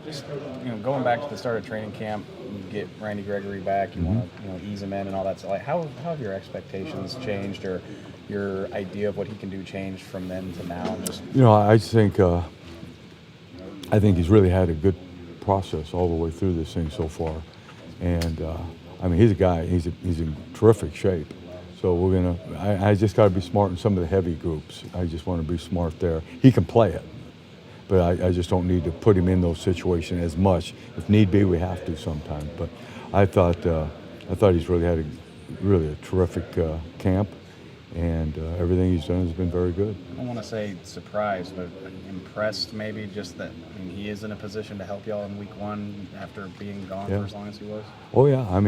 Just going back to the start of training camp, you get Randy Gregory back. You want to ease him in and all that. So like, how have your expectations changed, or your idea of what he can do changed from then to now? Just I think he's really had a good process all the way through this thing so far, and he's a guy. He's in terrific shape. So I just got to be smart in some of the heavy groups. I just want to be smart there. He can play it, but I just don't need to put him in those situations as much. If need be, we have to sometimes. But I thought he's really had a terrific camp, and everything he's done has been very good. I don't want to say surprised, but impressed maybe, just that he is in a position to help y'all in week one after being gone for as long as he was. Oh yeah,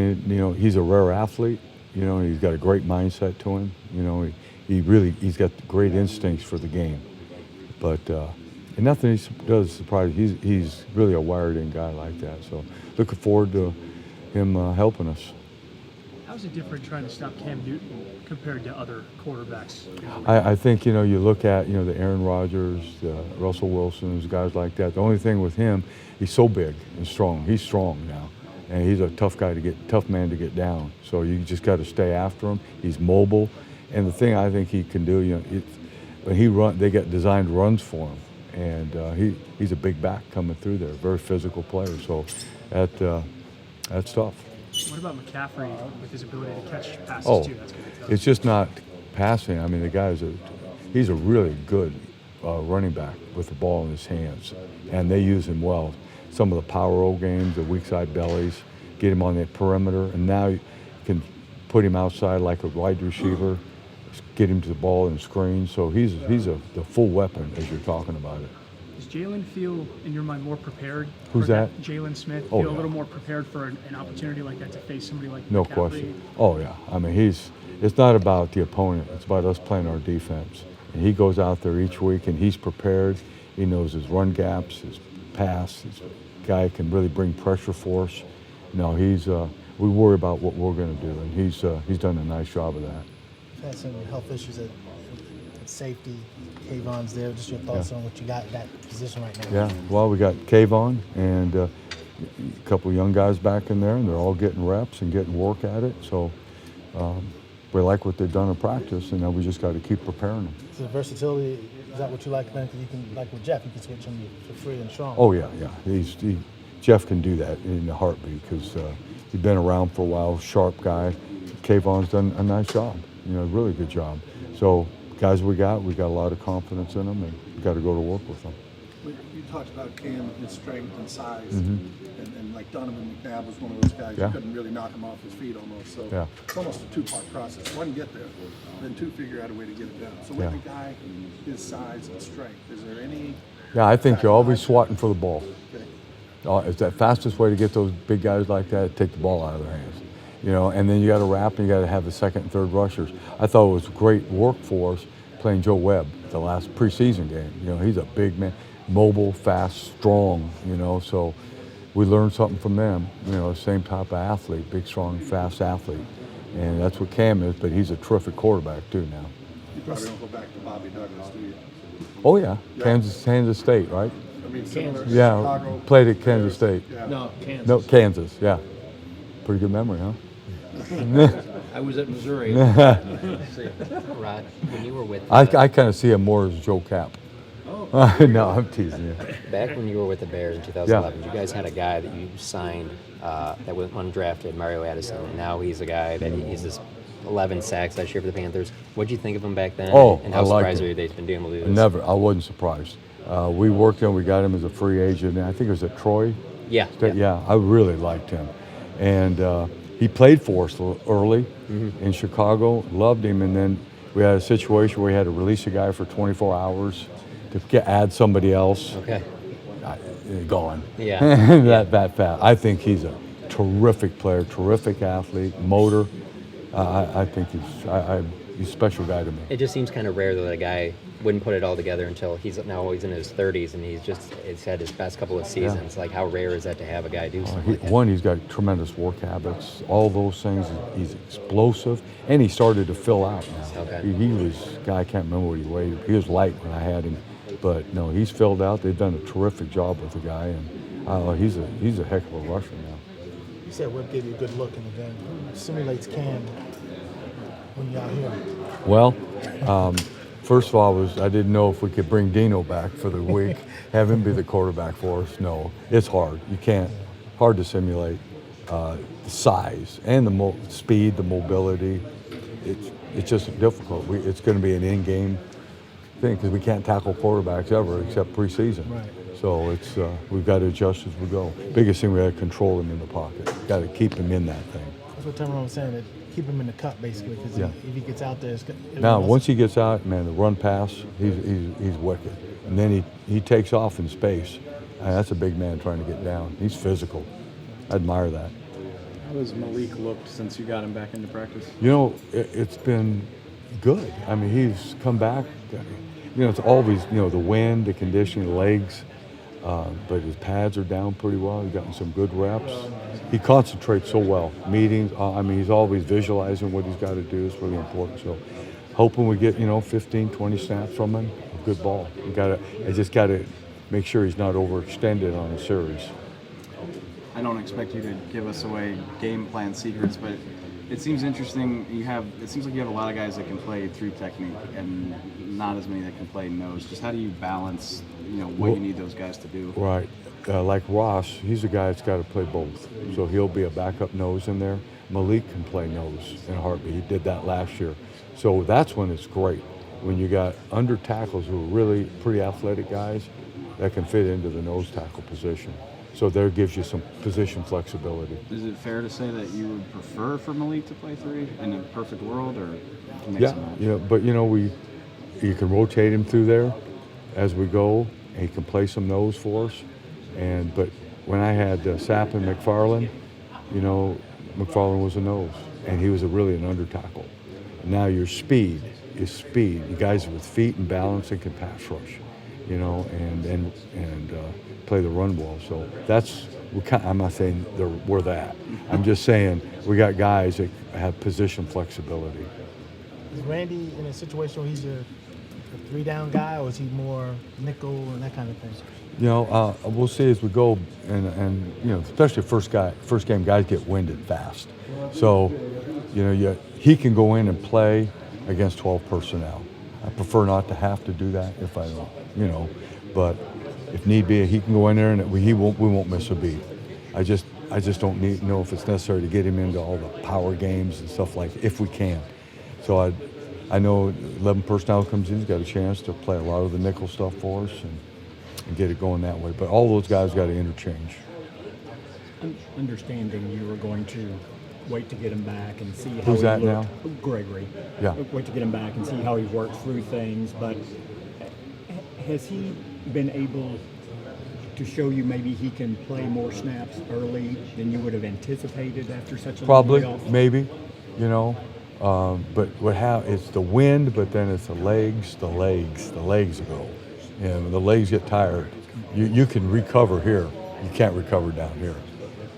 he's a rare athlete. He's got a great mindset to him. He's got great instincts for the game. But and nothing he does surprise. He's really a wired-in guy like that. So looking forward to him helping us. How's it different trying to stop Cam Newton compared to other quarterbacks? I think you look at the Aaron Rodgers, the Russell Wilsons, guys like that. The only thing with him, he's so big and strong. He's strong now. And he's a tough man to get down. So you just got to stay after him. He's mobile, and the thing I think he can do, when he they get designed runs for him, and he's a big back coming through there, very physical player. So that's tough. What about McCaffrey with his ability to catch passes too? That's going to be tough. It's just not passing. The guy's he's a really good running back with the ball in his hands, and they use him well. Some of the power O games, the weak side bellies, get him on the perimeter, and now you can put him outside like a wide receiver, get him to the ball and screen. So he's the full weapon as you're talking about it. Does Jaylon feel, in your mind, more prepared? Who's that? Jaylon Smith feel a little more prepared for an opportunity like that to face somebody like No McCaffrey? question. Oh yeah. It's not about the opponent. It's about us playing our defense. And he goes out there each week and he's prepared. He knows his run gaps, his pass. His guy can really bring pressure for us. We worry about what we're going to do, and he's done a nice job of that. You've had some health issues at safety. Kayvon's there. Just your thoughts on what you got in that position right now? Yeah, well, we got Kayvon and a couple of young guys back in there, and they're all getting reps and getting work at it. So we like what they've done in practice, and now we just got to keep preparing them. So the versatility, is that what you like, man? Because you can, like with Jeff, you can switch him to free and strong. Oh yeah. Jeff can do that in a heartbeat because he's been around for a while, sharp guy. Kayvon's done a nice job, really good job. So guys we got a lot of confidence in them, and we got to go to work with them. You talked about Cam, his strength and size, and like Donovan McNabb was one of those guys. You couldn't really knock him off his feet almost. So it's almost a two-part process. One, get there, then two, figure out a way to get it down. So with a guy his size and strength, is there any? Yeah, I think you're always swatting for the ball. It's the fastest way to get those big guys like that, take the ball out of their hands. And then you got to wrap and you got to have the second and third rushers. I thought it was great work for us playing Joe Webb the last preseason game. He's a big man, mobile, fast, strong, so we learned something from them. Same type of athlete, big, strong, fast athlete. And that's what Cam is, but he's a terrific quarterback too now. You probably don't go back to Bobby Douglas, do you? Oh yeah, Kansas State, right? Kansas. Yeah, Chicago, played at Kansas State. Yeah. No, Kansas. No, Kansas, yeah. Pretty good memory, huh? I was at Missouri. Rod, when you were with I kind of see him more as Joe Cap. Oh. No, I'm teasing you. back when you were with the Bears in 2011, you guys had a guy that you signed that went undrafted, Mario Addison, and now he's a guy that he's this 11 sacks last year for the Panthers. What did you think of him back then? And how surprised are you that he's been doing this? Never. I wasn't surprised. We worked on. We got him as a free agent. I think it was at Troy. Yeah. Yeah. I really liked him, and he played for us early in Chicago. Loved him, and then we had a situation where we had to release a guy for 24 hours to add somebody else. Okay. Gone. Yeah. that fast. I think he's a terrific player, terrific athlete, motor. I think he's a special guy to me. It just seems kind of rare that a guy wouldn't put it all together until he's in his 30s and he's had his best couple of seasons. Like, how rare is that to have a guy do something like that? One, he's got tremendous work habits, all those things. He's explosive, and he started to fill out now. Okay. He was, I can't remember what he weighed. He was light when I had him But no, he's filled out. They've done a terrific job with the guy, and he's a heck of a rusher now. You said Whip gave you a good look in the game. Who simulates Cam when you're out here? Well, first of all, I didn't know if we could bring Dino back for the week, have him be the quarterback for us. No, it's hard. You can't. Hard to simulate the size and the speed, the mobility. It's just difficult. It's going to be an in-game thing because we can't tackle quarterbacks ever except preseason. Right. So we've got to adjust as we go. Biggest thing, we got to control him in the pocket. Got to keep him in that thing. That's what Tyrone was saying, that keep him in the cut, basically, because if he gets out there, Now, once he gets out, man, the run pass, he's wicked. And then he takes off in space. That's a big man trying to get down. He's physical. I admire that. How has Malik looked since you got him back into practice? You know, it's been good. I mean, he's come back. You know, it's always, the wind, the conditioning, the legs. But his pads are down pretty well. He's gotten some good reps. He concentrates so well. Meetings, he's always visualizing what he's got to do. It's really important. So hoping we get, 15, 20 snaps from him. A good ball. I just got to make sure he's not overextended on a series. I don't expect you to give us away game plan secrets, but it seems interesting. It seems like you have a lot of guys that can play through technique and not as many that can play nose. Just how do you balance, what you need those guys to do? Right. Like Ross, he's a guy that's got to play both. So he'll be a backup nose in there. Malik can play nose in a heartbeat. He did that last year. So that's when it's great. When you got under tackles who are really pretty athletic guys that can fit into the nose tackle position. So there gives you some position flexibility. Is it fair to say that you would prefer for Malik to play three in a perfect world, or but you can rotate him through there as we go, and he can play some nose for us. But when I had Sapp and McFarland, McFarland was a nose, and he was really an under tackle. Now your speed is speed. You guys with feet and balance and can pass rush, and play the run well. So I'm not saying we're that. I'm just saying we got guys that have position flexibility. Is Randy in a situation where he's a three-down guy, or is he more nickel and that kind of thing? We'll see as we go, and especially first game, guys get winded fast. So, he can go in and play against 12 personnel. I prefer not to have to do that if I don't, but if need be, he can go in there and we won't miss a beat. I just don't know if it's necessary to get him into all the power games and stuff like that, if we can. So I know 11 personnel comes in, he's got a chance to play a lot of the nickel stuff for us and get it going that way. But all those guys got to interchange. Understanding you were going to wait to get him back and see how Who's he that looked. now? Gregory. Yeah. Wait to get him back and see how he worked through things. But has he been able to show you maybe he can play more snaps early than you would have anticipated after such a long layoff? Maybe, but it's the wind, but then it's the legs go. And when the legs get tired, you can recover here. You can't recover down here.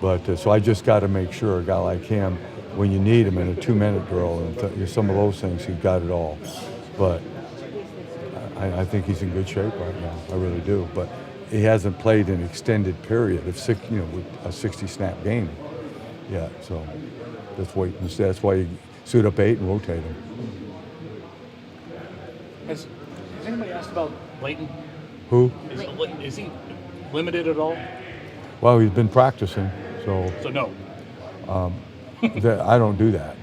But so I just got to make sure a guy like him, when you need him in a 2-minute drill and some of those things, he's got it all. But I think he's in good shape right now. I really do. But he hasn't played an extended period of with a 60-snap game yet. So let's wait and see. That's why you suit up 8 and rotate him. Has anybody asked about Leighton? Who? Is he limited at all? Well, he's been practicing, so no. I don't do that.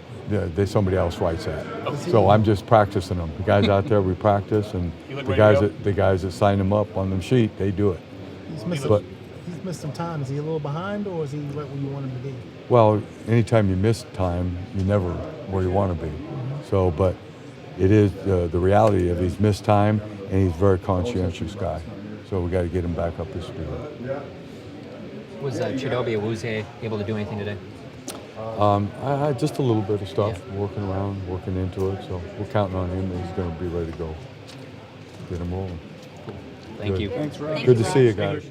Somebody else writes that. So I'm just practicing them. The guys out there, we practice, and the guys that sign them up on the sheet, they do it. He's missed some time. Is he a little behind, or is he right where you want him to be? Well, anytime you miss time, you're never where you want to be. So, but it is the reality of he's missed time, and he's a very conscientious guy. So we got to get him back up to speed. Was Chidobe Awuzie able to do anything today? I had just a little bit of stuff, working around, working into it. So we're counting on him, and he's going to be ready to go. Get him rolling. Thank you. Thanks, Rod. Good to see you guys.